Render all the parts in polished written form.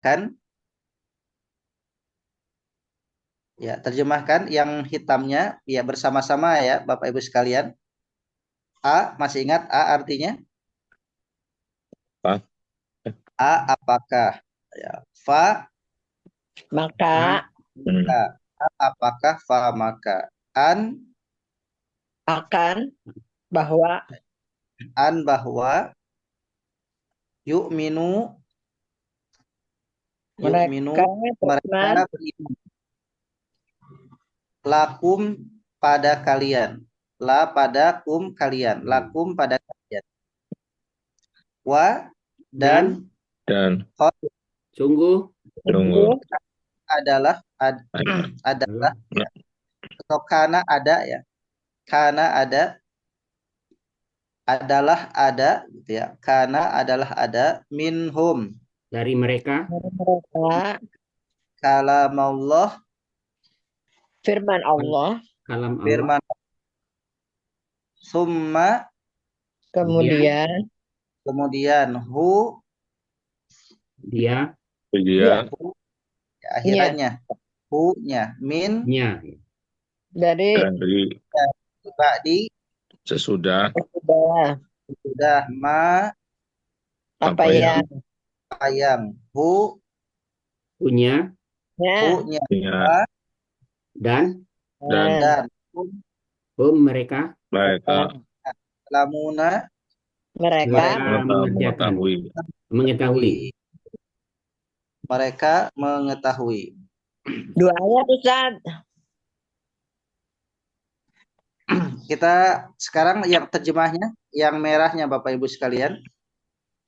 Kan? Ya, terjemahkan yang hitamnya ya bersama-sama ya Bapak Ibu sekalian. A, masih ingat A artinya? Apa? A apakah? Ya. Fa Maka Hmm. A, A apakah fa maka. akan bahwa An bahwa yu'minu yu'minu mereka mereka beriman beriman. Lakum pada kalian. La pada kum kalian. Lakum pada kalian. Wa dan Dan qad tunggu sungguh adalah adalah ya. Atau kana ada ya. Kana ada gitu ya. Kana adalah ada minhum dari mereka dari mereka kalamallah firman Allah, kalam Allah, firman summa kemudian kemudian dia ya, hu ya, nya akhirannya hu-nya min nya dari dari ba'di sesudah sudah sudah apa apa yang yang punya hu-nya ya dan dan dan mereka mereka lamuna mereka mengerjakan, mengetahui. mereka mengetahui. dua ayat Ustaz. Kita sekarang yang terjemahnya yang merahnya Bapak Ibu sekalian.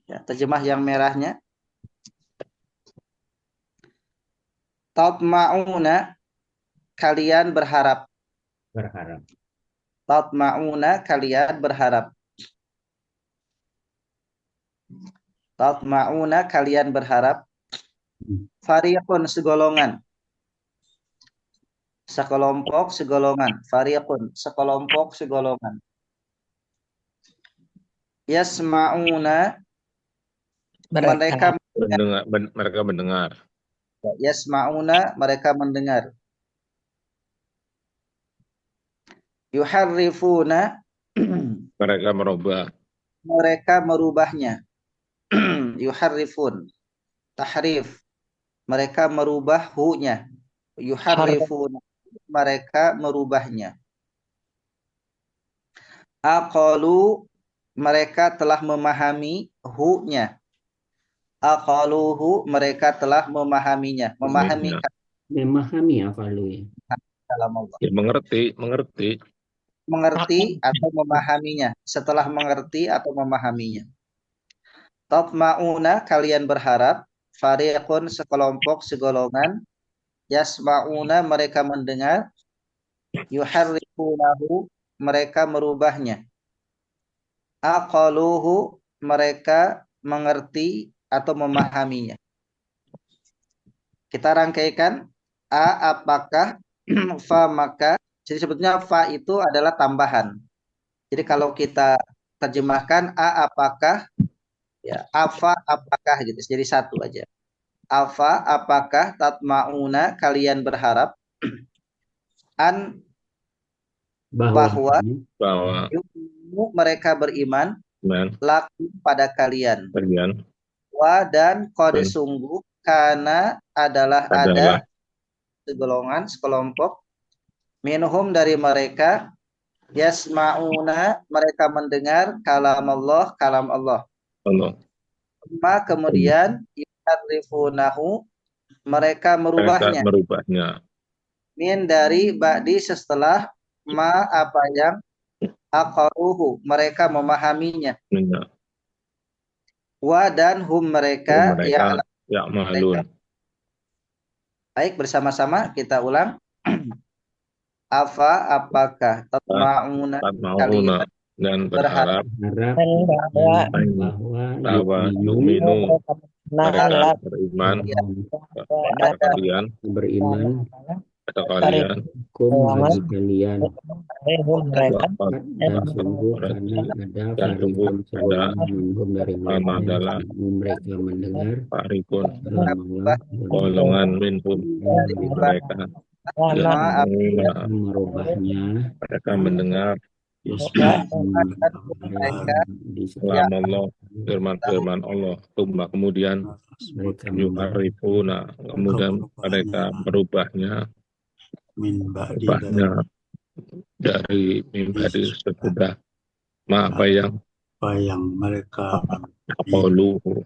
Ya, terjemah yang merahnya. Tatma'una kalian berharap. Tatma'una kalian berharap. Tatma'una kalian berharap. Fariqun segolongan. Sekelompok segolongan. Fariqun sekelompok segolongan. Yasma'una mereka mendengar, mereka mendengar. Yasma'una mereka mendengar. Yuharrifuna Mereka merubah. mereka merubahnya. Yuharrifun tahrif mereka merubah hu-nya. Yuharrifuna mereka merubahnya. Aqalu mereka telah memahami hu-nya. Aqaluhu mereka telah memahaminya. Memahami apa lu ya? Dalam Allah. Ya, mengerti. Mengerti atau memahaminya. Setelah mengerti atau memahaminya. Tatma'una kalian berharap. Fariqun sekelompok segolongan. Yasma'una mereka mendengar. Yuharrifunahu mereka merubahnya. Aqaluhu mereka mengerti atau memahaminya. Kita rangkaikan a apakah fa maka. Jadi sebetulnya fa itu adalah tambahan. Jadi kalau kita terjemahkan a apakah ya afa apakah gitu. Jadi satu aja. Afa apakah tatmauna kalian berharap an bahwa mereka beriman laku pada kalian. Wa dan qad sungguh karena adalah ada segolongan sekelompok minhum dari mereka yasma'una mereka mendengar kalam Allah. Kemudian yuharrifunahu mereka merubahnya. Min dari ba'di setelah ma apa yang aqaruhu mereka memahaminya. Wa dan hum mereka ya'malun. Baik, bersama-sama kita ulang. Afa apakah tatma'una kalian dan berharap bahwa yu'minu mereka beriman pada kalian beriman kata kalian kum golongan bagi kalian dari mereka waqad dan sungguh karena ada dan sungguh farikun ada segolongan minhum dari sama mereka adalah yang mereka mendengar farikun kalam Allah golongan minhum dari mereka sama yasma'una mereka merubahnya mereka mendengar mereka di ya kalam Allah firman-firman Allah tumma kemudian mereka yuharifuna kemudian mereka merubahnya dari mimpi sesudah apa yang mereka aqaluhu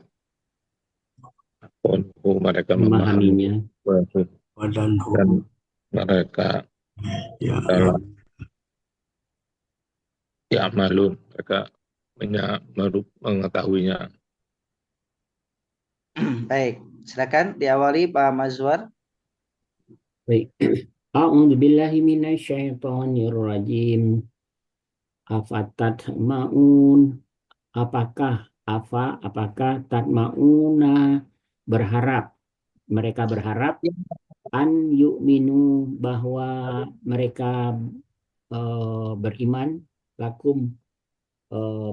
mereka memahami memahaminya dan mereka dalam ya'malun mereka mengetahuinya. baik, silakan diawali Pak Mazwar. baik. A'udzu billahi minasyaitonir rajim. Afatat maun apakah tatmauna berharap mereka berharap an yu'minu bahwa mereka beriman lakum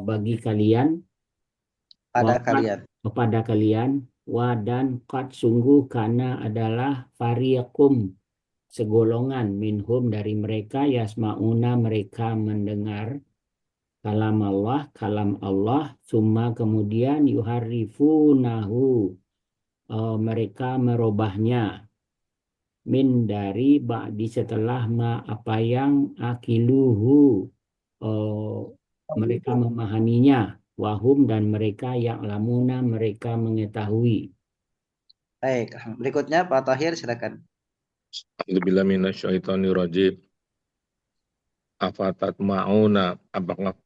bagi kalian Pada waqad kalian. kepada kalian wa dan qad sungguh karena adalah fariqum segolongan minhum dari mereka yasmauna mereka mendengar kalam Allah summa kemudian yuharifunahu mereka merubahnya min dari ba'di setelah ma apa yang akiluhu mereka memahaminya wahum dan mereka ya'lamuna mereka mengetahui. Baik, berikutnya Pak Tahir silakan. Alhamdulillah minasyaitonir rajim. Afatat ma'una apakah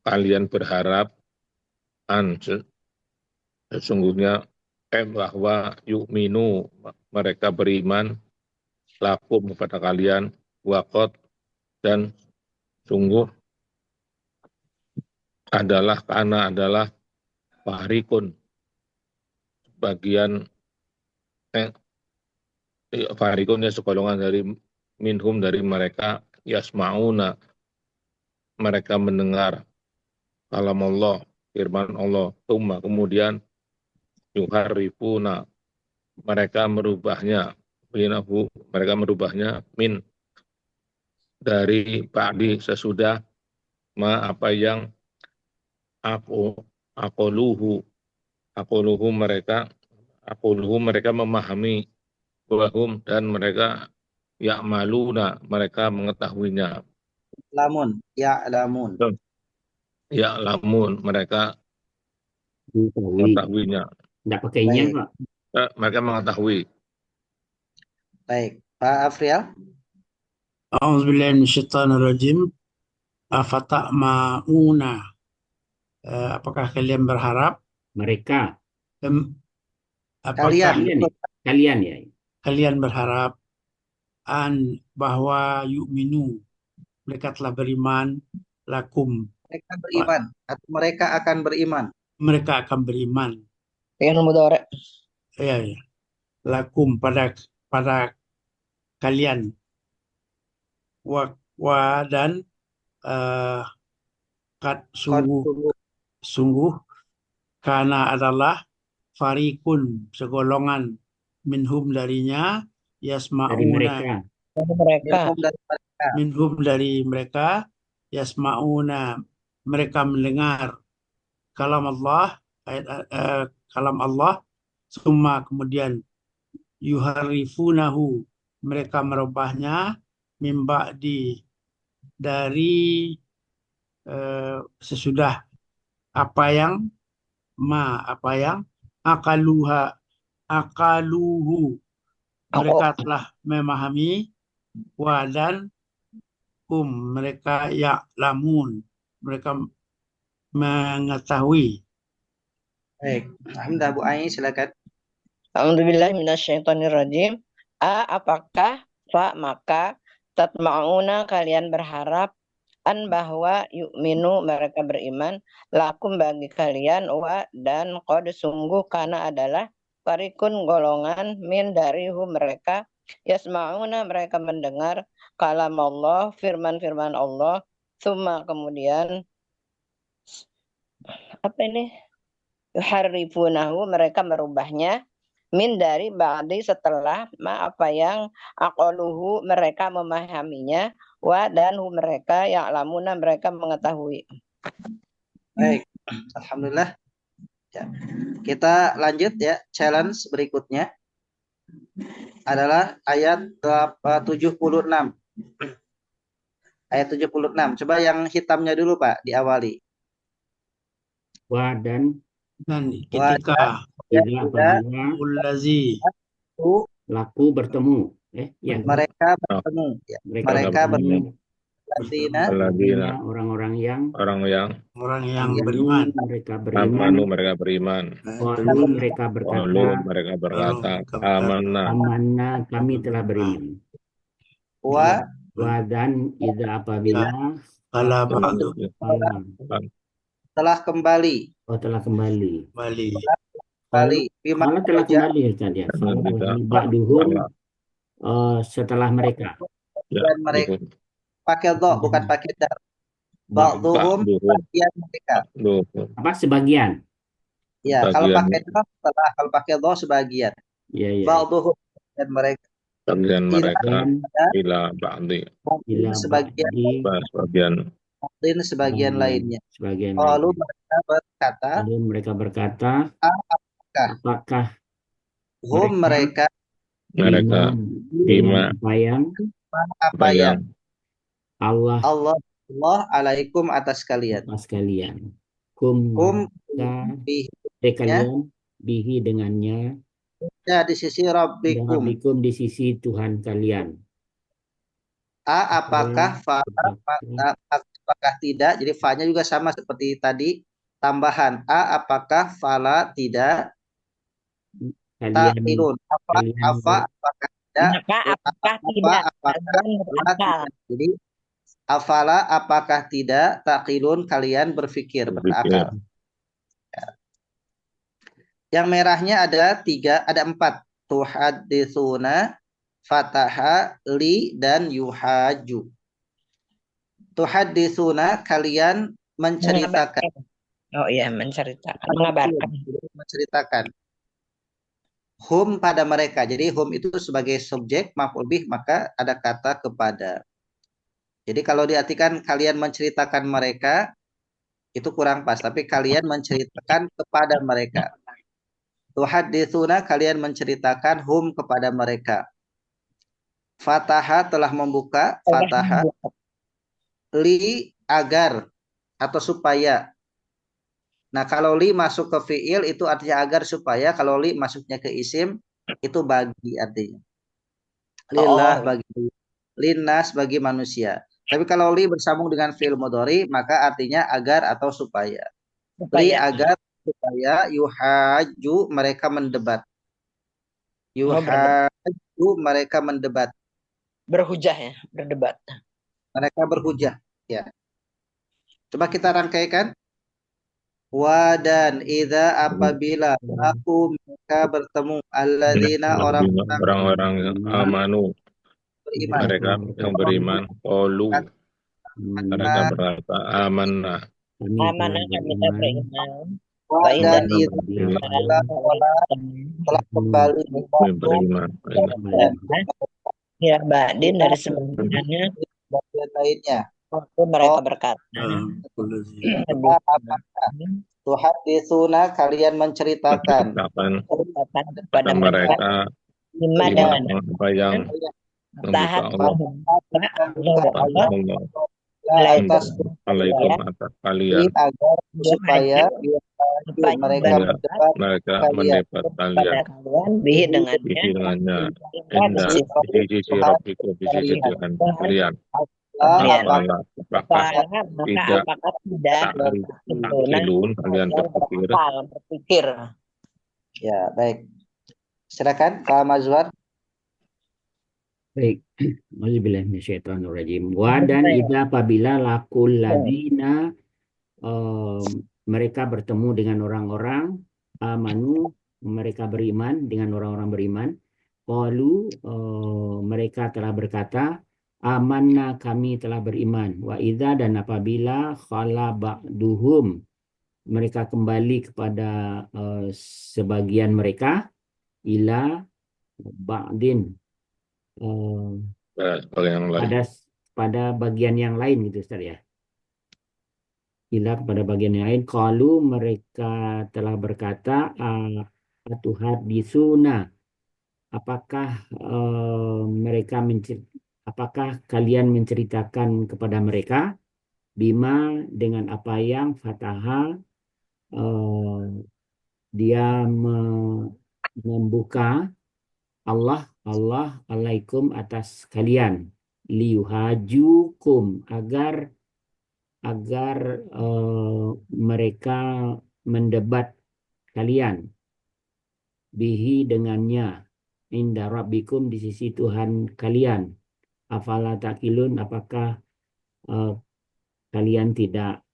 kalian berharap sesungguhnya bahwa yu'minu mereka beriman lakum kepada kalian waqad dan sungguh karena adalah farikun bagian farikunnya segolongan dari minhum dari mereka yasmauna mereka mendengar kalam Allah firman Allah tumma kemudian yuharifuna mereka merubahnya min dari ba'di sesudah ma apa yang aqoluhu mereka memahami wahum dan mereka ya'maluna mereka mengetahuinya Lamun, mereka Mengetahui. mengetahuinya Tidak pakainya Baik. Pak. mereka mengetahui. Baik, Pak Afrial. A'udzubillahi minasyaitonirrajim. Afata'ma'una. Apakah kalian berharap Mereka apakah kalian ya. kalian berharap bahwa yu'minu mereka telah beriman lakum Mereka beriman atau mereka akan beriman. mereka akan beriman dengan mudhari. ya lakum pada kalian wa dan sungguh karena adalah farikun segolongan minhum darinya yasmauna minhum dari mereka yasmauna mereka mendengar kalam Allah kalam Allah summa kemudian yuharifunahu mereka merubahnya mimba dari sesudah apa yang akaluhu mereka telah memahami wa dan mereka ya'lamun mereka mengetahui. Baik, alhamdulillah Bu Ai silakan. Alhamdulillah minasyaitonirrajim. Apakah maka tatma'una kalian berharap bahwa yu'minu mereka beriman lakum bagi kalian wa dan qad sungguh karena adalah farikun golongan min dari mereka Yasma'una mereka mendengar kalam Allah, firman-firman Allah, summa kemudian apa ini? Yuharrifunahu mereka merubahnya min dari ba'di setelah apa yang aqaluhu mereka memahaminya wa dan mereka ya'lamuna mereka mengetahui. Baik, alhamdulillah. Ya. Kita lanjut ya, challenge berikutnya adalah ayat 76. Ayat 76. Coba yang hitamnya dulu Pak, diawali. Wa dan Dan ketika tidak apabila ulazi laku bertemu. Ya, mereka bertemu. Ya. Mereka bertemu. Alladzina Orang-orang yang orang yang beriman. mereka beriman. amanu mereka beriman. Qalu mereka Qalu berkata, mereka berkata amanna amanna kami telah beriman. Wa Dan idza apabila Kala ba'du telah kembali. telah kembali. bali. Kembali. Bima Kalau telah kerja kembali Ustaz ya. Kalau Tidak. ba'duhum setelah mereka. dan mereka pakai do bukan pakai dar. Ba'duhum bagian mereka. Apa sebagian? Ya, kalau Bagian. pakai do setelah, kalau pakai do sebagian. Iya. Ba'duhum dan mereka. Bagian mereka Dan ila ba'di ila sebagian sebagian dan sebagian lainnya. Sebagian Lalu lainnya. mereka berkata, Mereka berkata, apakah mereka bima apa yang Allah alaikum atas kalian. Kum kalian bihi dengannya Ya, di sisi Rabbikum. di sisi Tuhan kalian. Apakah apakah tidak? Jadi fa-nya juga sama seperti tadi, tambahan apakah fala tidak ta'qilun. Apakah tidak? Apakah tidak? Jadi afala apakah tidak ta'qilun kalian berakal. Yang merahnya ada 4. Tuhaditsuna, fataha, li, dan yuhaju. Tuhaditsuna kalian menceritakan. Oh iya, menceritakan, mengabarkan. Menceritakan. Hum pada mereka. Jadi hum itu sebagai subjek maf'ul bih, maka ada kata kepada. Jadi kalau diartikan kalian menceritakan mereka itu kurang pas, tapi kalian menceritakan kepada mereka. Tuhaditsuna kalian menceritakan hum kepada mereka. Fataha telah membuka, fataha. Li agar atau supaya. Nah, kalau li masuk ke fiil itu artinya agar supaya, kalau li masuknya ke isim itu bagi artinya. Lillah bagi, linnas bagi manusia. Tapi kalau li bersambung dengan fiil mudhari maka artinya agar atau supaya. Li agar supaya yuhaju mereka mendebat. Yuhaju mereka mendebat. Berhujah ya, berdebat. Mereka berhujah, ya. Coba kita rangkaikan. Wa dan idza apabila aku mereka bertemu alladzina orang-orang yang amanu beriman. Mereka yang beriman qalu mereka berkata amanna Amanah kami beriman. Wa dan idza telah kembali beriman. Ya, Ba'din dari sebenarnya bagian lainnya. waktu mereka berkata. Tuhaditsuna kalian menceritakan kepada mereka apa yang tahan atas kalian agar supaya mereka mendapat kalian bihi dengannya indah di sisi Rabbikum di sisi Tuhan kalian. Apakah tidak takilun kalian berpikir? Ya, baik. Silakan Pak Mazwar. Baik. Minasyaitonirrajim. Wa dan idza apabila lakul ladina mereka bertemu dengan orang-orang amanu mereka beriman dengan orang-orang beriman qalu, mereka telah berkata, amanna, kami telah beriman. Wa idza, dan apabila khala ba'duhum, mereka kembali kepada sebagian mereka, ila ba'din, Sebagai yang lain. pada bagian yang lain gitu Ustaz ya. Ila kepada bagian yang lain, qalu, mereka telah berkata, atuhaditsuna, apakah apakah kalian menceritakan kepada mereka bima, dengan apa yang fataha, dia membuka Allah alaikum, atas kalian, liyuhajukum, agar mereka mendebat kalian, bihi, dengannya, inda rabbikum, di sisi Tuhan kalian. Afala takilun, apakah kalian tidak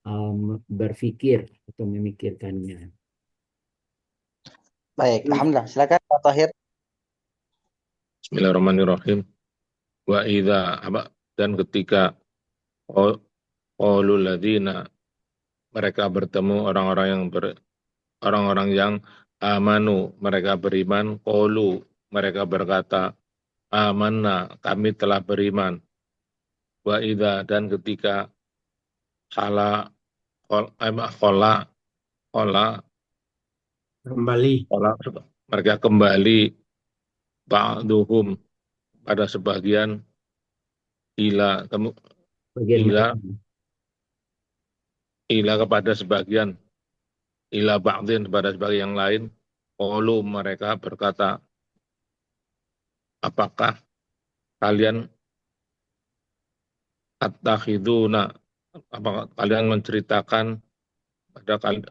berpikir atau memikirkannya. Baik, alhamdulillah. Silakan Pak Tahir. Bismillahirrahmanirrahim. Wa idza, dan ketika qaulul ladzina, mereka bertemu orang-orang yang amanu, mereka beriman, qaulu, mereka berkata, amanna, kami telah beriman. Wa idza, dan ketika khala Kembali. mereka kembali, ba'duhum, pada sebagian, ila kepada sebagian, ila ba'din, pada sebagian yang lain, qalu, mereka berkata, apakah kalian attakhiduna, apakah kalian menceritakan kepada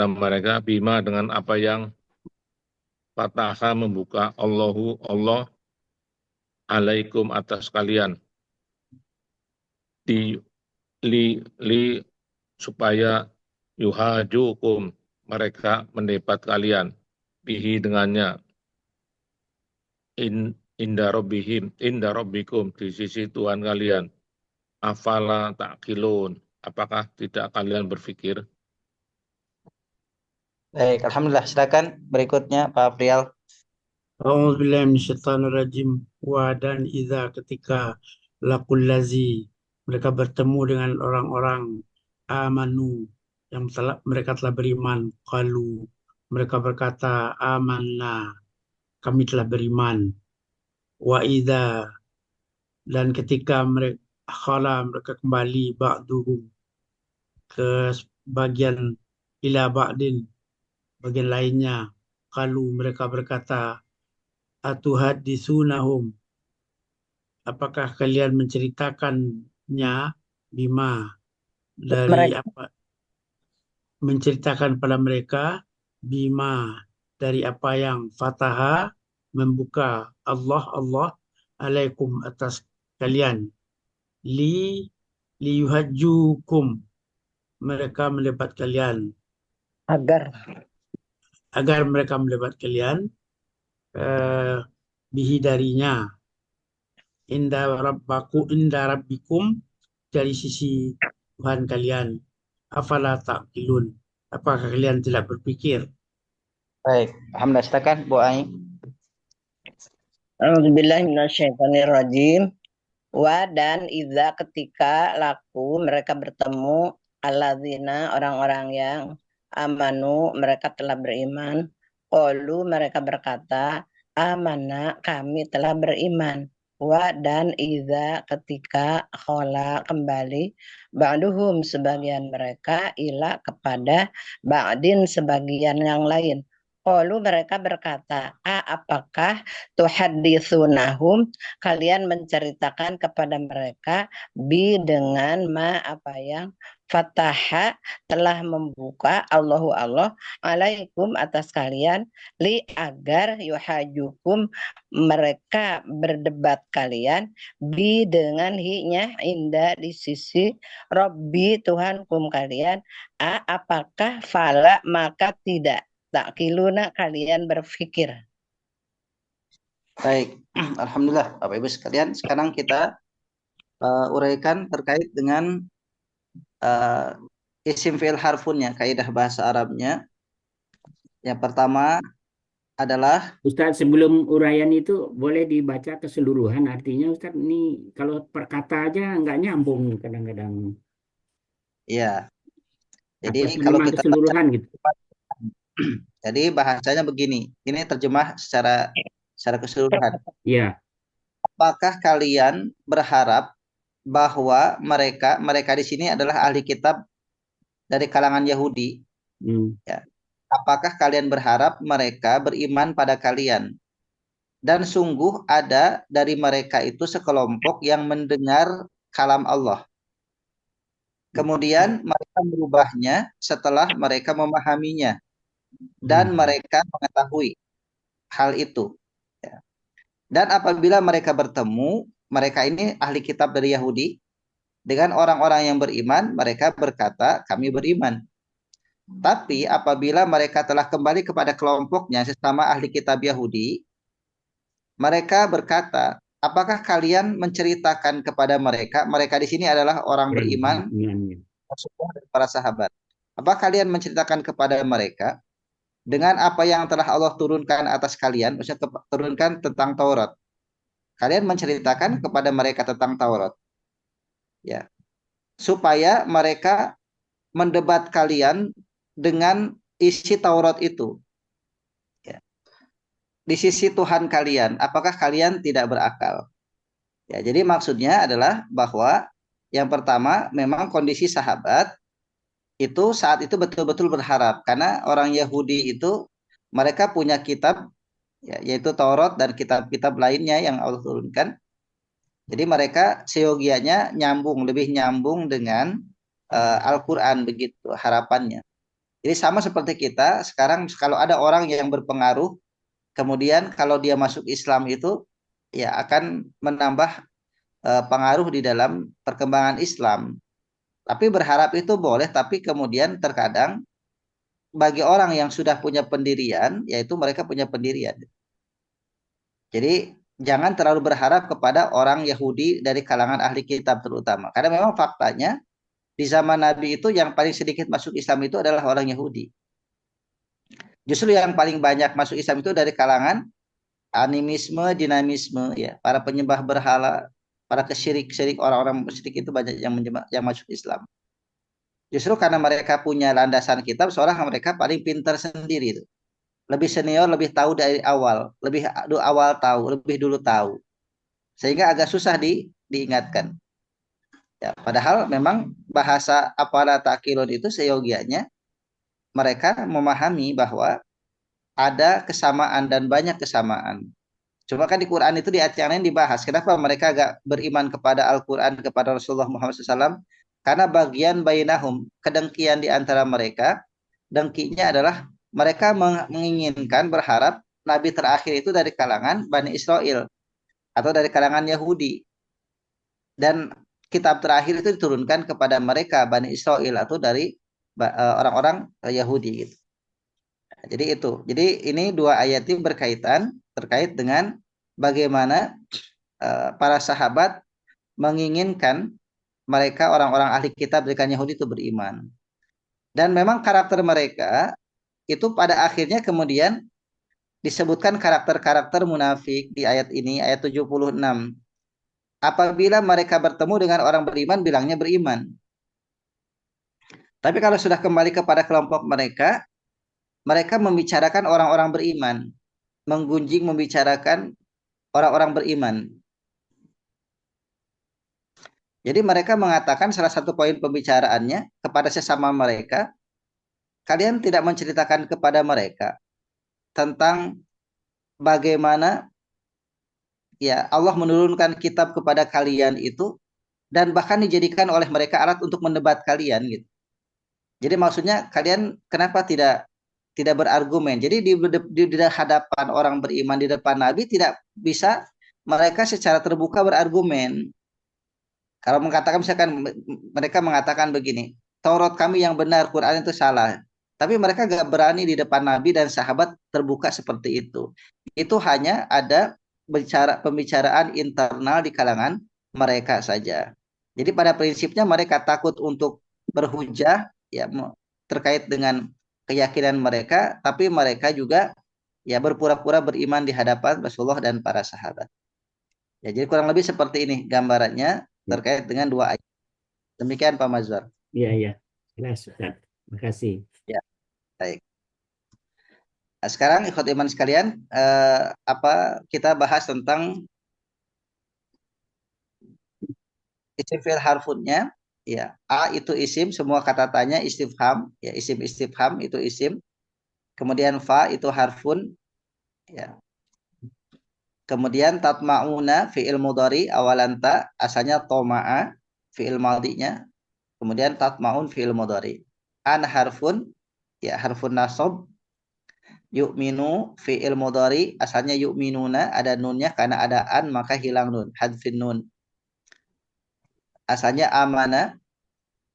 mereka bima, dengan apa yang fataha, membuka Allah alaikum, atas kalian, supaya yuhajukum, mereka mendebat kalian, bihi, dengannya, inda rabbikum, di sisi Tuhan kalian. Afala ta'qilun, apakah tidak kalian berpikir? Baik, alhamdulillah. Silakan berikutnya Pak Afrial. A'udzubillahi minasyaitonirrajim. Wa dan idza, ketika laqul lazi, mereka bertemu dengan orang-orang amanu, yang mereka telah beriman, qalu, mereka berkata, amanna, kami telah beriman. Wa idza, dan ketika mereka kembali, ba'duhum, ke bagian, ila ba'din, bagian lainnya, qalu, mereka berkata, atuhaddisunahum, apakah kalian menceritakannya, bima, dari apa, menceritakan pada mereka, bima, dari apa yang fataha, membuka Allah alaikum, atas kalian, liyuhajjukum, mereka mendebat kalian, agar mereka mendebat kalian, bihi, darinya, inda rabbikum, dari sisi Tuhan kalian. Afala ta'qilun, apakah kalian tidak berpikir? Baik, alhamdulillah. Silakan Bu Ai. A'udzubillahi minasyaitonirrajim. Wa dan idza, ketika laku, mereka bertemu, alladzina, orang-orang yang amanu, mereka telah beriman, qalu, mereka berkata, amanna, kami telah beriman. Wa dan idza, ketika khala, kembali, ba'duhum, sebagian mereka, ila, kepada ba'din, sebagian yang lain, Qalu mereka berkata, apakah tuhaditsunahum kalian menceritakan kepada mereka dengan apa yang fataha telah membuka Allahu Allah alaikum atas kalian agar yuhajukum mereka berdebat kalian dengan hi-nya indah di sisi Robbi Tuhankum kalian apakah fala maka tidak takiluna kalian berpikir. Baik, alhamdulillah Bapak Ibu sekalian. Sekarang kita uraikan terkait dengan isim fi'il harfunnya, kaidah bahasa Arabnya. Yang pertama adalah Ustadz, sebelum uraian itu boleh dibaca keseluruhan, artinya Ustadz ini kalau perkata aja nggak nyambung kadang-kadang. ya. Jadi Atau kalau terjemahan kita keseluruhan gitu. jadi bahasanya begini. Ini terjemah secara keseluruhan. Iya. Apakah kalian berharap bahwa mereka di sini adalah ahli kitab dari kalangan Yahudi? Ya. Apakah kalian berharap mereka beriman pada kalian? Dan sungguh ada dari mereka itu sekelompok yang mendengar kalam Allah. Kemudian mereka merubahnya setelah mereka memahaminya. Dan mereka mengetahui hal itu. Ya. Dan apabila mereka bertemu, mereka ini ahli kitab dari Yahudi, dengan orang-orang yang beriman, mereka berkata, kami beriman. Tapi apabila mereka telah kembali kepada kelompoknya sesama ahli kitab Yahudi, mereka berkata, apakah kalian menceritakan kepada mereka di sini adalah orang beriman, para sahabat. Apa kalian menceritakan kepada mereka dengan apa yang telah Allah turunkan atas kalian, maksudnya turunkan tentang Taurat. Kalian menceritakan kepada mereka tentang Taurat. Ya. Supaya mereka mendebat kalian dengan isi Taurat itu. Ya. Di sisi Tuhan kalian, apakah kalian tidak berakal? Ya, jadi maksudnya adalah bahwa yang pertama memang kondisi sahabat itu saat itu betul-betul berharap karena orang Yahudi itu mereka punya kitab ya, yaitu Taurat dan kitab-kitab lainnya yang Allah turunkan. Jadi mereka seyogianya lebih nyambung dengan Al-Quran begitu harapannya. Jadi sama seperti kita sekarang kalau ada orang yang berpengaruh kemudian kalau dia masuk Islam itu ya akan menambah pengaruh di dalam perkembangan Islam. Tapi berharap itu boleh, tapi kemudian terkadang bagi orang yang sudah punya pendirian, yaitu mereka punya pendirian. Jadi jangan terlalu berharap kepada orang Yahudi dari kalangan ahli kitab terutama. Karena memang faktanya di zaman Nabi itu yang paling sedikit masuk Islam itu adalah orang Yahudi. Justru yang paling banyak masuk Islam itu dari kalangan animisme, dinamisme, ya, para penyembah berhala, para kesyirik-syirik, orang-orang musyrik itu banyak yang masuk Islam. Justru karena mereka punya landasan kitab, seolah mereka paling pintar sendiri itu. Lebih senior, lebih tahu dari awal, lebih awal tahu, lebih dulu tahu. Sehingga agak susah diingatkan. Ya, padahal memang bahasa apala ta'qilun itu seyogianya mereka memahami bahwa ada kesamaan dan banyak kesamaan. Cuma kan di Quran itu di ayat yang lain dibahas. Kenapa mereka agak beriman kepada Al-Quran, kepada Rasulullah Muhammad SAW? Karena bagian bainahum, kedengkian di antara mereka, dengkinya adalah mereka menginginkan, berharap Nabi terakhir itu dari kalangan Bani Israel atau dari kalangan Yahudi. Dan kitab terakhir itu diturunkan kepada mereka, Bani Israel atau dari orang-orang Yahudi gitu. Jadi itu. Jadi ini dua ayat ini berkaitan terkait dengan bagaimana para sahabat menginginkan mereka orang-orang ahli kitab dari kalangan Yahudi itu beriman. Dan memang karakter mereka itu pada akhirnya kemudian disebutkan karakter-karakter munafik di ayat ini, ayat 76. Apabila mereka bertemu dengan orang beriman, bilangnya beriman. Tapi kalau sudah kembali kepada kelompok mereka, mereka membicarakan orang-orang beriman, menggunjing membicarakan orang-orang beriman. Jadi mereka mengatakan salah satu poin pembicaraannya kepada sesama mereka, kalian tidak menceritakan kepada mereka tentang bagaimana ya Allah menurunkan kitab kepada kalian itu dan bahkan dijadikan oleh mereka alat untuk mendebat kalian gitu. Jadi maksudnya kalian kenapa tidak berargumen? Jadi di hadapan orang beriman di depan Nabi tidak bisa mereka secara terbuka berargumen. Kalau mengatakan misalkan mereka mengatakan begini, Taurat kami yang benar, Quran itu salah. Tapi mereka gak berani di depan Nabi dan sahabat terbuka seperti itu. Itu hanya ada pembicaraan internal di kalangan mereka saja. Jadi pada prinsipnya mereka takut untuk berhujah ya terkait dengan keyakinan mereka, tapi mereka juga ya berpura-pura beriman di hadapan Rasulullah dan para sahabat. Ya, jadi kurang lebih seperti ini gambarannya terkait dengan dua ayat. Demikian Pak Mazhar. Iya. Jelas, Ustaz. Terima kasih. Ya, baik. Nah, sekarang ikhwat iman sekalian, kita bahas tentang isim fi'il harfunnya. Ya, A itu isim, semua kata tanya istifham, ya isim istifham itu isim. Kemudian fa itu harfun, ya. Kemudian tatma'una fi'il mudhari awalan ta asalnya toma'a fi'il madhinya. Kemudian tatma'un fi'il mudhari. An harfun ya harfun nasab. Yu'minu fi'il mudhari asalnya yu'minuna ada nunnya karena ada an maka hilang nun hadfin nun. Asalnya amana.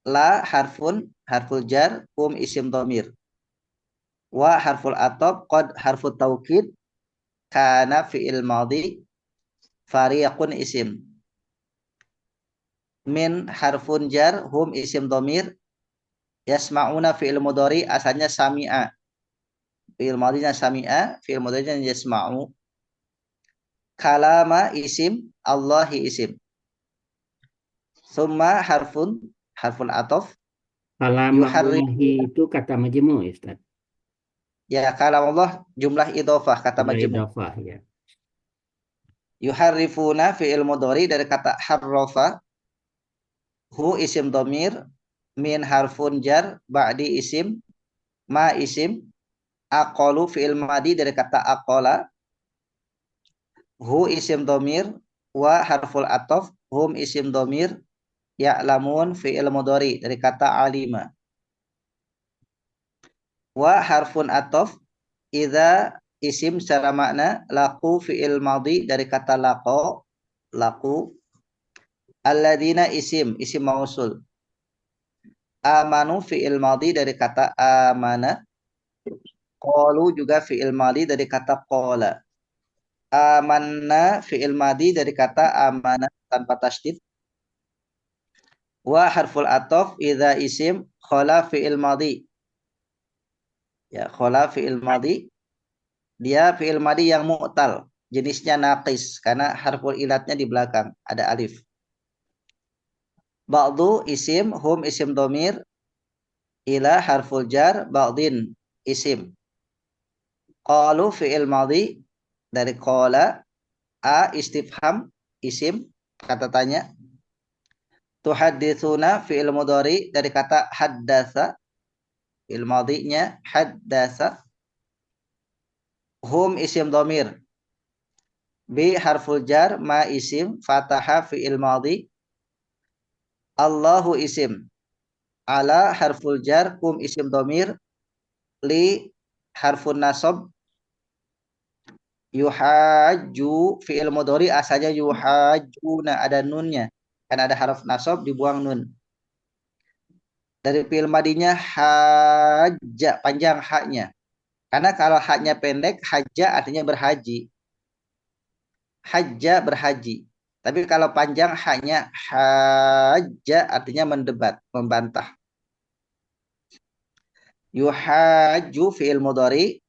La harfun harful jar isim dhamir. Wa harful atop qad harful taukid kana fi'il madhi fariyakun isim. Min harfun jar isim dhamir. Yasma'una fi'il mudhari asalnya sami'a. Fi'il madhinya sami'a, fi'il mudharinya yasma'u. Kalama isim, Allahi isim. Summa harfun atof. Kalamallahi itu kata majmu', Ustaz. Ya, kalam Allah jumlah idhofah kata Jumlah majmu'. idhofah, ya. Yuharrifuna fi'il mudhari dari kata harrafa. Hu isim dhamir, min harfun jar, ba'di isim, ma isim, aqalu fi'il madi dari kata aqala. Hu isim dhamir, wa harful atof, hum isim dhamir, ya'lamun fi'il mudhari dari kata alima. Wa harfun atof, idza isim secara makna, laku fi'il madhi dari kata laku. Alladzina isim mausul. Amanu fi'il madhi dari kata amana. Qalu juga fi'il madhi dari kata qala. Amanna fi'il madhi dari kata amana tanpa tasydid. Wa harful atof idza isim khala fi'il madhi. Ya, khala fi'il madhi. Dia fi'il madhi yang mu'tal, jenisnya naqis karena harful ilatnya di belakang ada alif. Ba'du isim, hum isim dhamir, ila harful jar, ba'din isim. Qalu fi'il madhi dari qala, a istifham isim kata tanya. Tuhadditsuna fi'il mudhari dari kata haddatsa, fi'il madhinya haddatsa. Hum isim dhamir. Bi harful jar, ma isim, fataha fi'il madhi. Allahu isim. Ala harful jar, kum isim dhamir. Li harfun nasab. Yuhajju fi'il mudhari asalnya yuhajjuna ada nunnya. Kan ada harf nasab dibuang nun. Dari fi'il madinya hajja panjang haknya. Karena kalau haknya pendek, hajja artinya berhaji. Hajja berhaji. Tapi kalau panjang haknya hajja artinya mendebat, membantah. Yuhajju fi'il mudhari,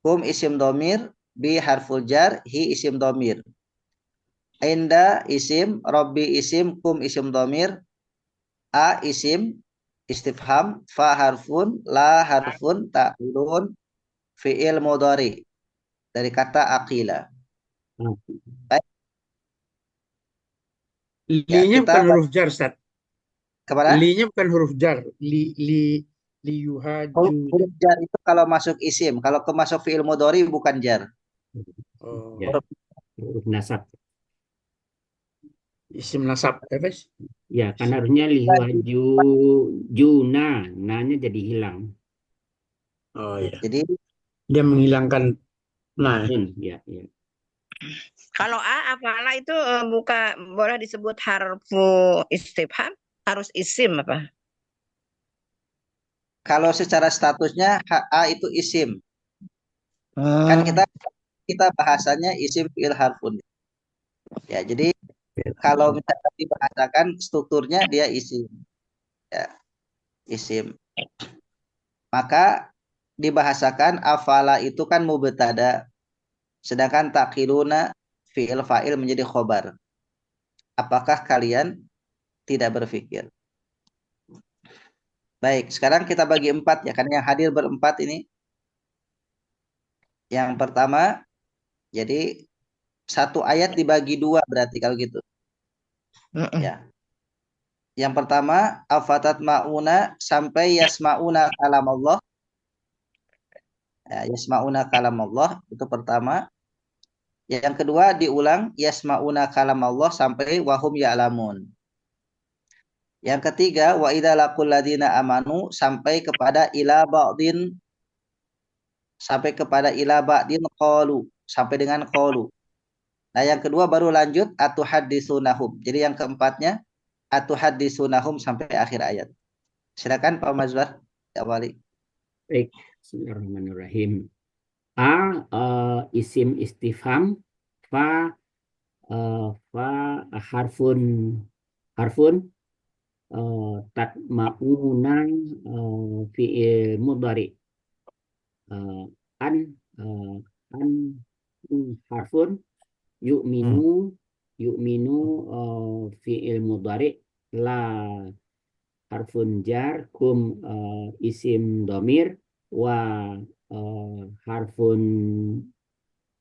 hum isim dhamir, bi harful jar, hi isim dhamir. Inda isim, rabbi isim, kum isim dhamir, a isim, istifham, fa harfun, la harfun, ta'ilun, fi'il mudhari dari kata aqila. Baik. Li-nya Ya, bukan huruf jar, Ustaz. Kemana? Li-nya bukan huruf jar. Li liyuhaju. Huruf jar itu kalau masuk isim, kalau ke masuk fi'il mudhari bukan jar. Oh, Ya, huruf nasab. isim nasab, Efes. Ya, kan harusnya liwaju juna, nanya jadi hilang. Oh ya, Jadi dia menghilangkan nah. Ya, ya. Kalau apalah itu buka boleh disebut harfu istifham, harus isim apa? kalau secara statusnya A itu isim. Kan kita bahasanya isim fi'il harfun. Ya, jadi kalau misalkan dibahasakan strukturnya dia isim. Ya, isim. Maka dibahasakan afala itu kan mubtada. Sedangkan takiluna fi'il fa'il menjadi khobar. Apakah kalian tidak berpikir? Baik, sekarang kita bagi 4 ya. Kan yang hadir berempat ini. Yang pertama, jadi satu ayat dibagi 2 berarti kalau gitu. Ya. Yang pertama, afatat ma'una sampai yasma'una kalam Allah. Ya, yasma'una kalam Allah itu pertama. Yang kedua diulang yasma'una kalam Allah sampai wahum ya'lamun. Yang ketiga wa idza laqul ladina amanu sampai kepada ila ba'din qalu sampai dengan qalu. Nah, yang kedua baru lanjut atuhaddisunahum. Jadi yang keempatnya atuhaddisunahum sampai akhir ayat. Silakan Pak Mazwar awali. Baik, Bismillahirrahmanirrahim. Isim istifham, fa harfun tatma'una fi'il mudhari. An uh, an harfun yu'minu fi'il mudhari, la harfun jar, kum isim domir, wa harfun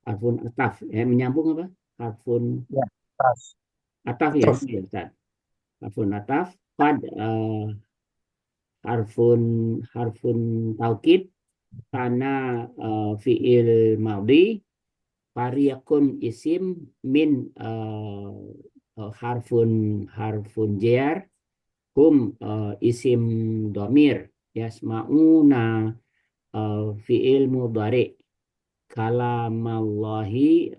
ataf. Menyambung apa? Harfun Ya, pas. ataf ya, ya Ustaz. Harfun ataf, qad harfun taukid, karena fi'il madhi, pariyakun isim, min harfun jar, hum isim domir, yasma'una fi'il mudhari, kalamallahi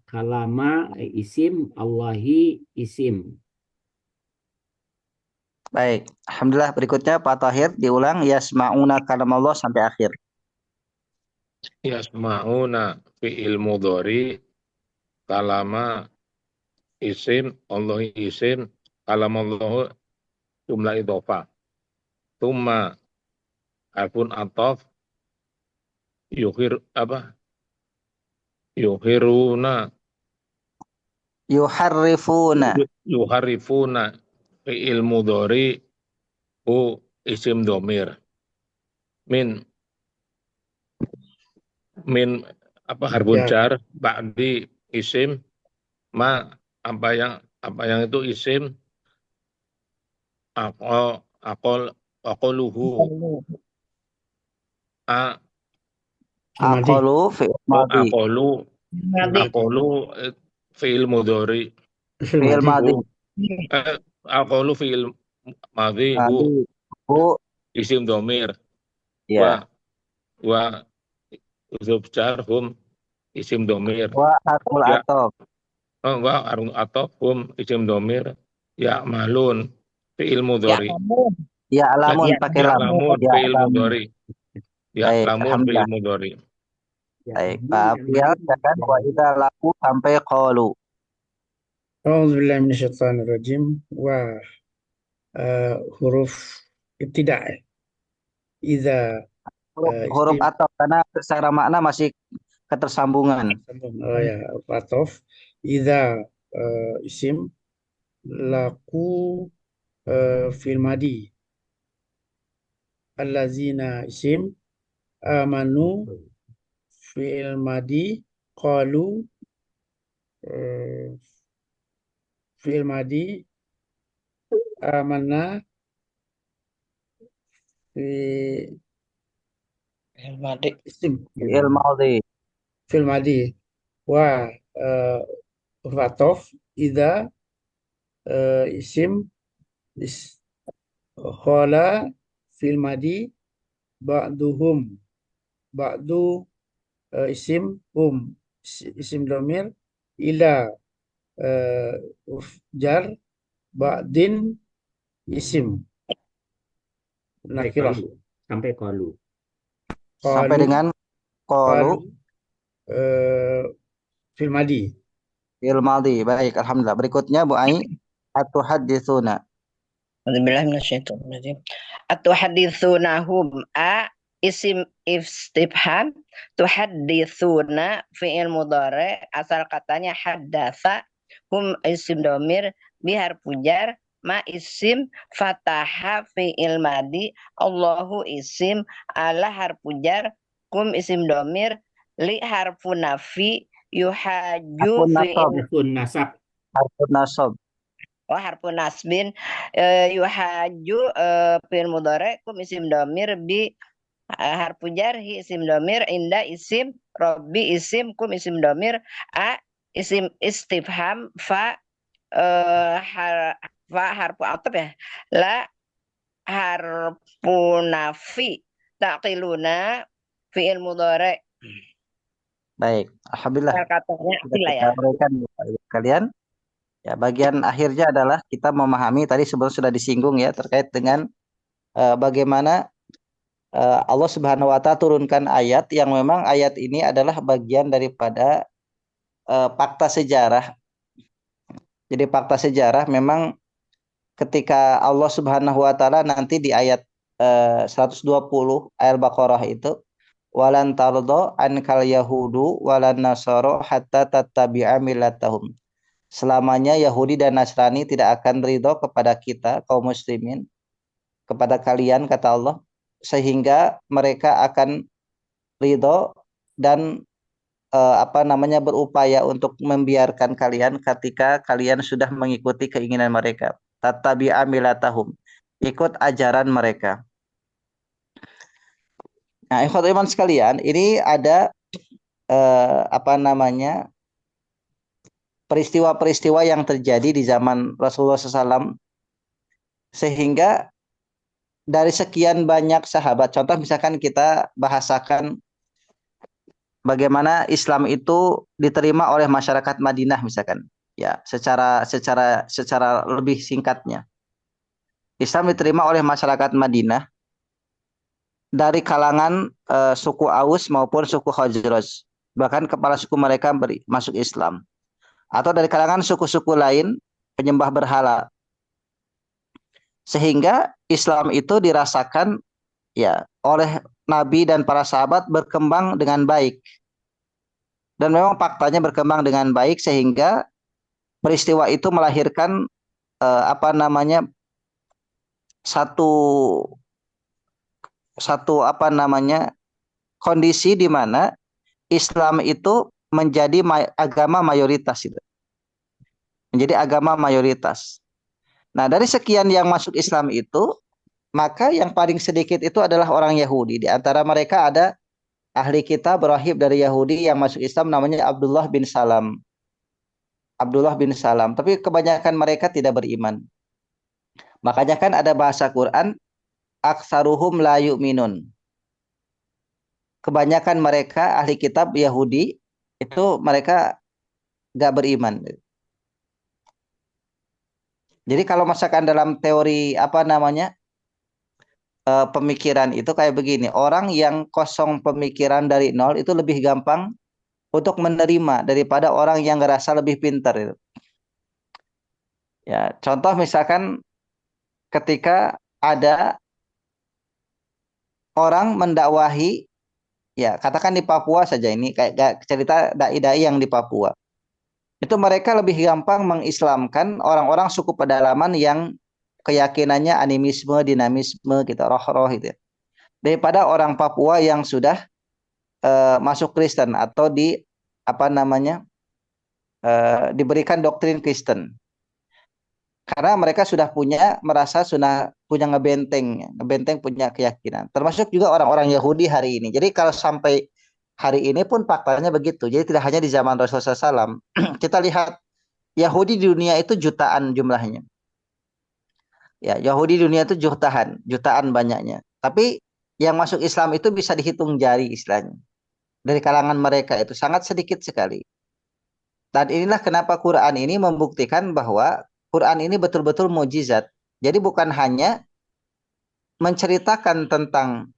kalama isim, Allahi isim. Baik, alhamdulillah berikutnya Pak Tahir diulang yasma'una kalam Allah sampai akhir. Yasma'una fi'il mudhari kalama isim Allah isim kalam Allah jumlah idhofah. Tumma harfun ataf yuhiruna yuharifuna fi'il mudhari isim domir min harfun jar ba'di isim ma apa yang itu isim aqoluhu Aqalu fi'il madhi. aqolu fi'il mudhari Fi'il madhi. aqolu fi'il madhi Bu isim domir ya. wa huruf jar hum isim domir Wa harful ya ataf. wa harfun ataf hum isim domir ya malun fi'il mudhari Ya alamun pakai ya lam. lamun Ya fi'il alamun. mudhari ya Baik, lamun fi'il alhamdulillah. mudhari. Baik, Pak Afial silakan wa idza laku sampai qalu. A'udzubillahi minasyaitonir rajim. Wa huruf ibtida'. Idza Huruf ataf karena secara makna masih ketersambungan. oh ya, atof. Idza isim, laku fil madi. Allazina isim, amanu fi'il madi, qalu fi'il madi, amanna في الماضي اسم fi'il madhi. في الماضي و عطف إذا اسم قال في الماضي بعضهم بعض اسم هم اسم ضمير إلى جر بعدين اسم Sampai nakirah kalu. Sampai kalu. Sampai qalu dengan qalu qalu fil madi. fi'il madhi. Baik, alhamdulillah. Berikutnya Bu Ai, atuhadditsuna. Alhamdulillah minasyaitonirrajim. Atuhaditsunahum isim istifham, tuhadditsuna fi'il mudhari asal katanya haddatsa, hum isim domir, bihar pujar, ma isim fataha fi'il madi, Allahu isim, ala harpujar, kum isim domir, li harfu nafi, yuhaju Harfun nasab. fi'il Harfun nasab. Harfun nasab. harfun nasbin, yuhaju fi'il mudhari kum isim domir, bi harfu jarhi isim domir, inda isim, robbi isim, kum isim domir, isim istifham, fa harfu ataf ya, la harfu nafi, taqiluna fi'il mudhari. Baik, alhamdulillah. Katanya Sudah sila kita ya. uraikan kalian. Ya, bagian akhirnya adalah kita memahami tadi sebelum sudah disinggung ya terkait dengan bagaimana Allah Subhanahu wa taala turunkan ayat yang memang ayat ini adalah bagian daripada fakta sejarah. Jadi fakta sejarah memang ketika Allah Subhanahu wa taala nanti di ayat 120 ayat Baqarah itu walan tardo ankal yahudu walan nasara hatta tattabi'a millatahum. Selamanya Yahudi dan Nasrani tidak akan ridho kepada kita kaum muslimin, kepada kalian kata Allah, sehingga mereka akan ridho dan berupaya untuk membiarkan kalian ketika kalian sudah mengikuti keinginan mereka. Tattabi'a millatahum, ikut ajaran mereka. Nah, ikhwatul iman sekalian, ini ada peristiwa-peristiwa yang terjadi di zaman Rasulullah SAW, sehingga dari sekian banyak sahabat, contoh misalkan kita bahasakan bagaimana Islam itu diterima oleh masyarakat Madinah misalkan, ya secara lebih singkatnya, Islam diterima oleh masyarakat Madinah dari kalangan suku Aus maupun suku Khazraj, bahkan kepala suku mereka masuk Islam, atau dari kalangan suku-suku lain penyembah berhala, sehingga Islam itu dirasakan ya oleh Nabi dan para sahabat berkembang dengan baik, dan memang faktanya berkembang dengan baik sehingga peristiwa itu melahirkan kondisi di mana Islam itu menjadi agama mayoritas itu. Menjadi agama mayoritas. Nah, dari sekian yang masuk Islam itu, maka yang paling sedikit itu adalah orang Yahudi. Di antara mereka ada ahli kitab rahib dari Yahudi yang masuk Islam namanya Abdullah bin Salam. Abdullah bin Salam. Tapi kebanyakan mereka tidak beriman. Makanya kan ada bahasa Quran, aksaruhum la yu'minun. Kebanyakan mereka ahli kitab Yahudi itu mereka gak beriman. Jadi kalau misalkan dalam teori pemikiran itu kayak begini, orang yang kosong pemikiran dari nol itu lebih gampang untuk menerima daripada orang yang ngerasa lebih pintar itu. Ya, contoh misalkan ketika ada orang mendakwahi, ya katakan di Papua saja, ini kayak cerita dai-dai yang di Papua. Itu mereka lebih gampang mengislamkan orang-orang suku pedalaman yang keyakinannya animisme, dinamisme gitu, roh-roh gitu ya, daripada orang Papua yang sudah masuk Kristen atau diberikan doktrin Kristen. Karena mereka sudah merasa sudah punya ngebenteng punya keyakinan. Termasuk juga orang-orang Yahudi hari ini. Jadi kalau sampai hari ini pun faktanya begitu. Jadi tidak hanya di zaman Rasulullah SAW. Kita lihat Yahudi di dunia itu jutaan jumlahnya. Ya, Yahudi di dunia itu jutaan banyaknya. Tapi yang masuk Islam itu bisa dihitung jari istilahnya. Dari kalangan mereka itu sangat sedikit sekali. Dan inilah kenapa Quran ini membuktikan bahwa Quran ini betul-betul mukjizat. Jadi bukan hanya menceritakan tentang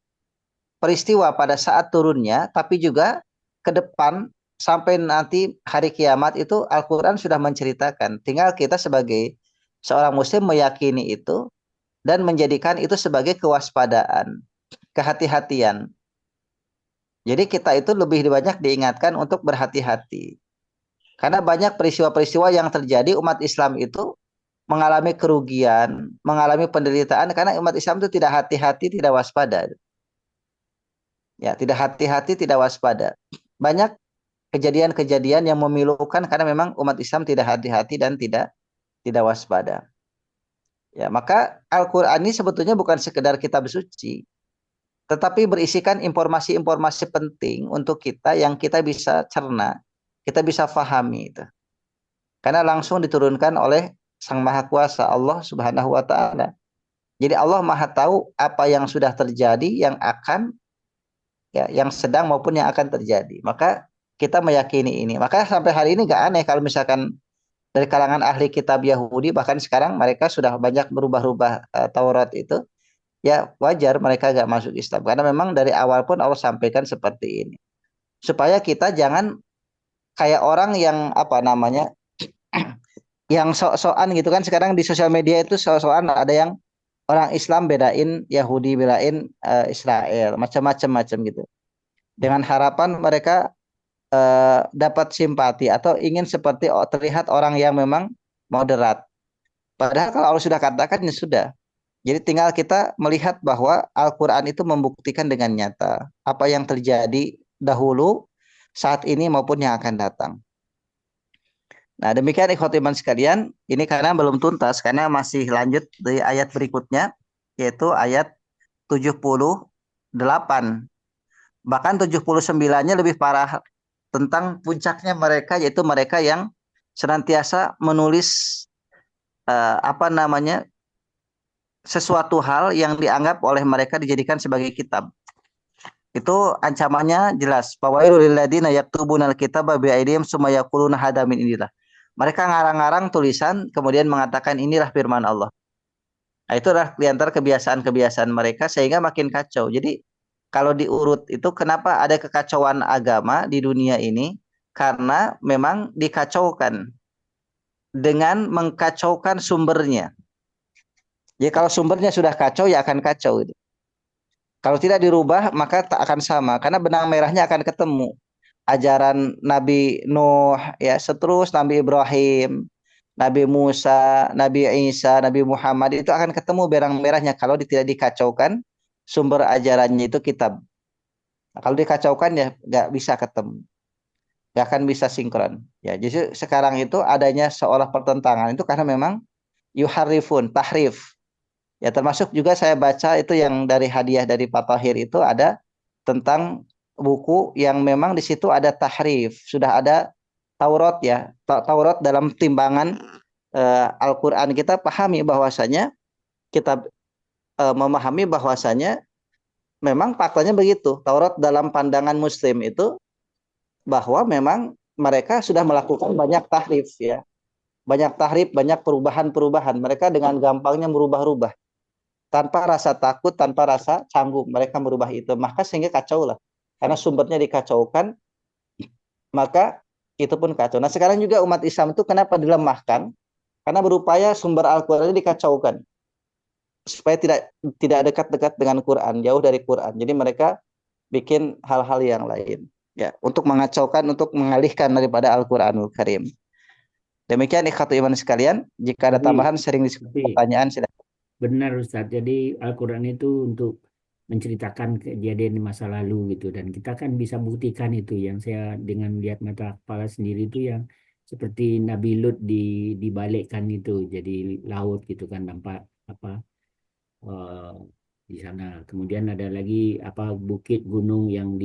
peristiwa pada saat turunnya, tapi juga ke depan sampai nanti hari kiamat itu Al-Quran sudah menceritakan. Tinggal kita sebagai seorang muslim meyakini itu dan menjadikan itu sebagai kewaspadaan, kehati-hatian. Jadi kita itu lebih banyak diingatkan untuk berhati-hati. Karena banyak peristiwa-peristiwa yang terjadi umat Islam itu mengalami kerugian, mengalami penderitaan karena umat Islam itu tidak hati-hati, tidak waspada. Ya, tidak hati-hati, tidak waspada. Banyak kejadian-kejadian yang memilukan karena memang umat Islam tidak hati-hati dan tidak waspada. Ya, maka Al-Qur'an ini sebetulnya bukan sekedar kitab suci, tetapi berisikan informasi-informasi penting untuk kita yang kita bisa cerna, kita bisa fahami itu. Karena langsung diturunkan oleh Sang Maha Kuasa Allah Subhanahu wa taala. Jadi Allah Maha tahu apa yang sudah terjadi, yang akan ya, yang sedang maupun yang akan terjadi. Maka kita meyakini ini. Maka sampai hari ini gak aneh kalau misalkan dari kalangan ahli kitab Yahudi bahkan sekarang mereka sudah banyak berubah-ubah Taurat itu. Ya wajar mereka gak masuk Islam karena memang dari awal pun Allah sampaikan seperti ini supaya kita jangan kayak orang yang apa namanya yang sok-sokan gitu kan. Sekarang di sosial media itu sok-sokan ada yang orang Islam bedain Yahudi, bedain Israel, macam-macam gitu dengan harapan mereka dapat simpati atau ingin seperti terlihat orang yang memang moderat. Padahal kalau Allah sudah katakan ya sudah. Jadi tinggal kita melihat bahwa Al-Quran itu membuktikan dengan nyata apa yang terjadi dahulu, saat ini maupun yang akan datang. Nah demikian ikhwati iman sekalian, ini karena belum tuntas, karena masih lanjut di ayat berikutnya, yaitu ayat 78. Bahkan 79-nya lebih parah tentang puncaknya mereka, yaitu mereka yang senantiasa menulis apa namanya sesuatu hal yang dianggap oleh mereka dijadikan sebagai kitab. Itu ancamannya jelas. Fawailul lil ladzina yaktubunal kitaba biaidihim summa yaquluna hadza min indillah. Mereka ngarang-ngarang tulisan kemudian mengatakan inilah firman Allah. Nah, itu adalah di antara kebiasaan-kebiasaan mereka sehingga makin kacau. Jadi kalau diurut itu kenapa ada kekacauan agama di dunia ini? Karena memang dikacaukan dengan mengkacaukan sumbernya. Jadi kalau sumbernya sudah kacau, ya akan kacau. Kalau tidak dirubah, maka tak akan sama. Karena benang merahnya akan ketemu. Ajaran Nabi Nuh, ya, seterus Nabi Ibrahim, Nabi Musa, Nabi Isa, Nabi Muhammad, itu akan ketemu benang merahnya kalau tidak dikacaukan sumber ajarannya itu kitab. Nah, kalau dikacaukan ya nggak bisa ketemu. Nggak akan bisa sinkron. Ya, jadi sekarang itu adanya seolah pertentangan itu karena memang yuharifun, tahrif. Ya termasuk juga saya baca itu yang dari hadiah dari Pak Tahir itu ada tentang buku yang memang di situ ada tahrif, sudah ada Taurat ya, Taurat dalam timbangan Al-Qur'an. Kita pahami bahwasanya kita memahami bahwasanya memang faktanya begitu. Taurat dalam pandangan muslim itu bahwa memang mereka sudah melakukan banyak tahrif ya. Banyak tahrif, banyak perubahan-perubahan. Mereka dengan gampangnya merubah-rubah. Tanpa rasa takut, tanpa rasa canggung mereka merubah itu, maka sehingga kacau lah karena sumbernya dikacaukan, maka itu pun kacau. Nah sekarang juga umat Islam itu kenapa dilemahkan? Karena berupaya sumber Al-Quran dikacaukan supaya tidak dekat-dekat dengan Quran, jauh dari Quran. Jadi mereka bikin hal-hal yang lain ya untuk mengacaukan, untuk mengalihkan daripada Al-Quranul Karim. Demikian ikhwatu iman sekalian, jika ada tambahan sering diskusi pertanyaan silakan. Benar Ustadz, jadi Al-Quran itu untuk menceritakan kejadian di masa lalu gitu, dan kita kan bisa buktikan itu. Yang saya dengan lihat mata kepala sendiri itu yang seperti Nabi Lut dibalikkan itu jadi laut gitu kan, nampak apa eh, di sana. Kemudian ada lagi apa bukit gunung yang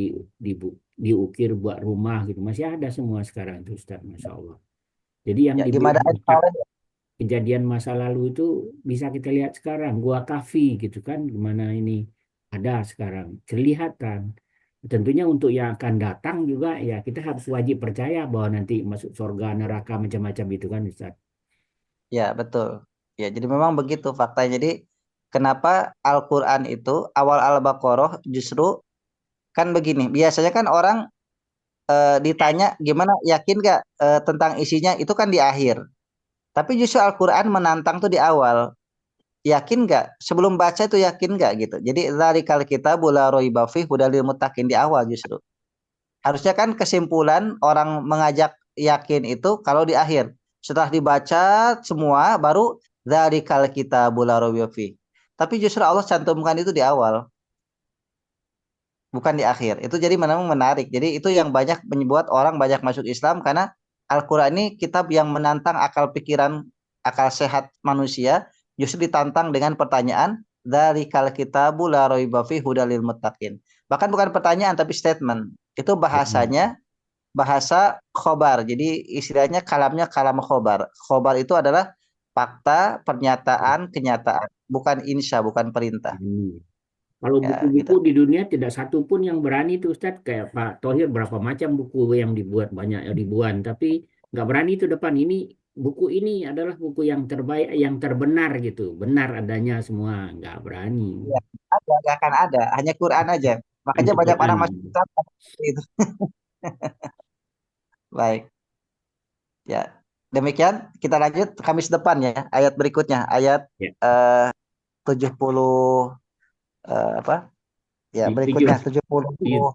diukir buat rumah gitu. Masih ada semua sekarang itu Ustaz, Masya Allah. Jadi yang Ya, di dibilang Madain Ustaz, Saleh. kejadian masa lalu itu bisa kita lihat sekarang. Gua Kafi gitu kan, gimana ini ada sekarang, kelihatan. Tentunya untuk yang akan datang juga ya kita harus wajib percaya bahwa nanti masuk surga, neraka, macam-macam itu kan Ustaz. Ya, betul. Ya, jadi memang begitu faktanya. Jadi kenapa Al-Qur'an itu awal Al-Baqarah justru kan begini. Biasanya kan orang ditanya gimana yakin gak tentang isinya itu kan di akhir. Tapi justru Al-Qur'an menantang tuh di awal. Yakin nggak? Sebelum baca itu yakin nggak gitu. Jadi dzalikal kitabu la raiba fihi hudal lil muttaqin di awal justru. Harusnya kan kesimpulan orang mengajak yakin itu kalau di akhir. Setelah dibaca semua baru dzalikal kitabu la raiba fihi. Tapi justru Allah cantumkan itu di awal, bukan di akhir. Itu jadi memang menarik. Jadi itu yang banyak membuat orang banyak masuk Islam karena Al-Qur'an ini kitab yang menantang akal pikiran, akal sehat manusia, justru ditantang dengan pertanyaan dzalikal kitabu la raiba fihi hudal lil muttaqin. Bahkan bukan pertanyaan tapi statement. Itu bahasanya bahasa khobar. Jadi istilahnya kalamnya kalam khobar. Khobar itu adalah fakta, pernyataan, kenyataan, bukan insya, bukan perintah. Kalau Ya, buku-buku gitu. di dunia tidak satu pun yang berani itu Ustadz, kayak Pak Thohir berapa macam buku yang dibuat, banyak ribuan, tapi nggak berani itu depan ini buku ini adalah buku yang terbaik, yang terbenar gitu, benar adanya semua, nggak berani. Ya, ada, nggak akan ada, hanya Quran aja. Makanya Hanya banyak Quran. orang masuk Islam seperti itu. Baik, ya. Demikian kita lanjut Kamis depan ya, ayat berikutnya, ayat Ya. 70 apa? Ya, berikutnya 77,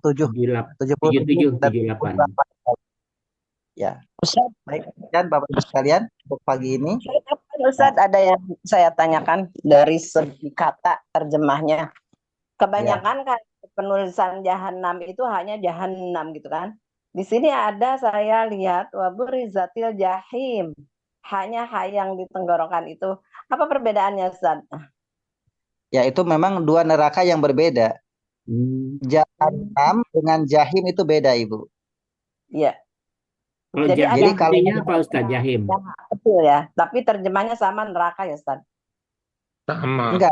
77 dan 77, 78. 78. Ya. Ustaz, Baik, dan Bapak Ibu sekalian, untuk pagi ini Ustaz, ada yang saya tanyakan dari segi kata terjemahnya. Kebanyakan kan penulisan jahanam itu hanya jahanam gitu kan. Di sini ada saya lihat waburizatil jahim. Hanya yang di tenggorokan itu. Apa perbedaannya Ustaz? ya itu memang dua neraka yang berbeda. Jahanam dengan jahim itu beda, Ibu. Iya. Kalau Jadi jahim ada artinya apa Ustaz, jahim? betul ya, tapi terjemahnya sama neraka ya Ustaz. Sama. Enggak,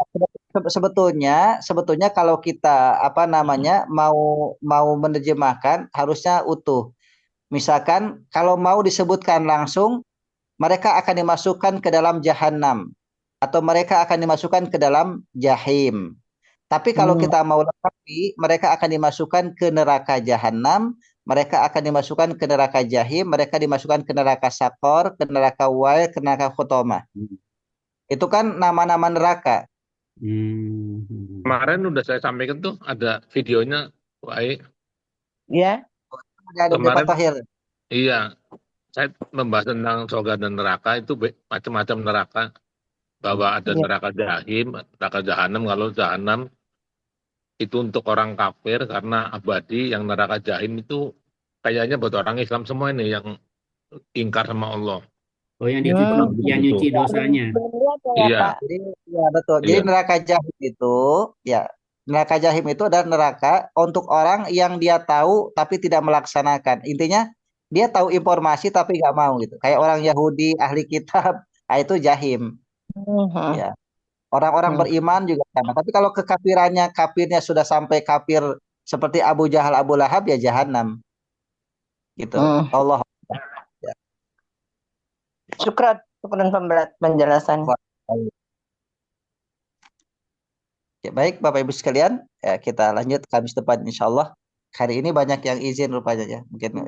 sebetulnya kalau kita apa namanya mau menerjemahkan harusnya utuh. Misalkan kalau mau disebutkan langsung mereka akan dimasukkan ke dalam jahanam atau mereka akan dimasukkan ke dalam jahim. Tapi kalau kita mau lengkapi, mereka akan dimasukkan ke neraka jahanam, mereka akan dimasukkan ke neraka jahim, mereka dimasukkan ke neraka sakor, ke neraka wail, ke neraka khutoma. Itu kan nama-nama neraka. Kemarin udah saya sampaikan tuh ada videonya, baik. Ya. Ada Kemarin, Pak Tahir. iya, saya membahas tentang surga dan neraka itu macam-macam neraka. Bahwa ada neraka jahim, neraka jahanam. Kalau jahanam itu untuk orang kafir karena abadi, yang neraka jahim itu kayaknya buat orang Islam semua ini yang ingkar sama Allah. Oh, yang nyuci dosanya. Iya. Ya betul. Jadi neraka jahim itu, ya neraka jahim itu adalah neraka untuk orang yang dia tahu tapi tidak melaksanakan. Intinya dia tahu informasi tapi nggak mau gitu. Kayak orang Yahudi ahli kitab, itu jahim. Ya. Orang-orang beriman juga sama. Tapi kalau kafirnya sudah sampai kafir seperti Abu Jahal, Abu Lahab ya jahanam. Gitu. Allah. Ya. Syukran penjelasan. Ya, baik Bapak Ibu sekalian, ya, kita lanjut Kamis depan insya Allah. Hari ini banyak yang izin rupanya ya. Mungkin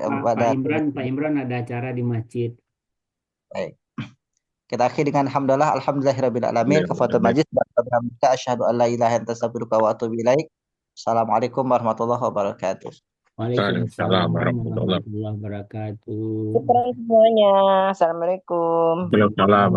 Pak Imran ada acara di masjid. Baik. Kita akhiri dengan alhamdulillahirabbil alamin. Kafatul majid. Alhamdulillah asyhadu an la ilaha illa anta astaghfiruka wa atubu ilaik. Assalamualaikum warahmatullahi wabarakatuh. Waalaikumsalam warahmatullahi wabarakatuh. Syukran semuanya. Assalamualaikum. Waalaikumsalam.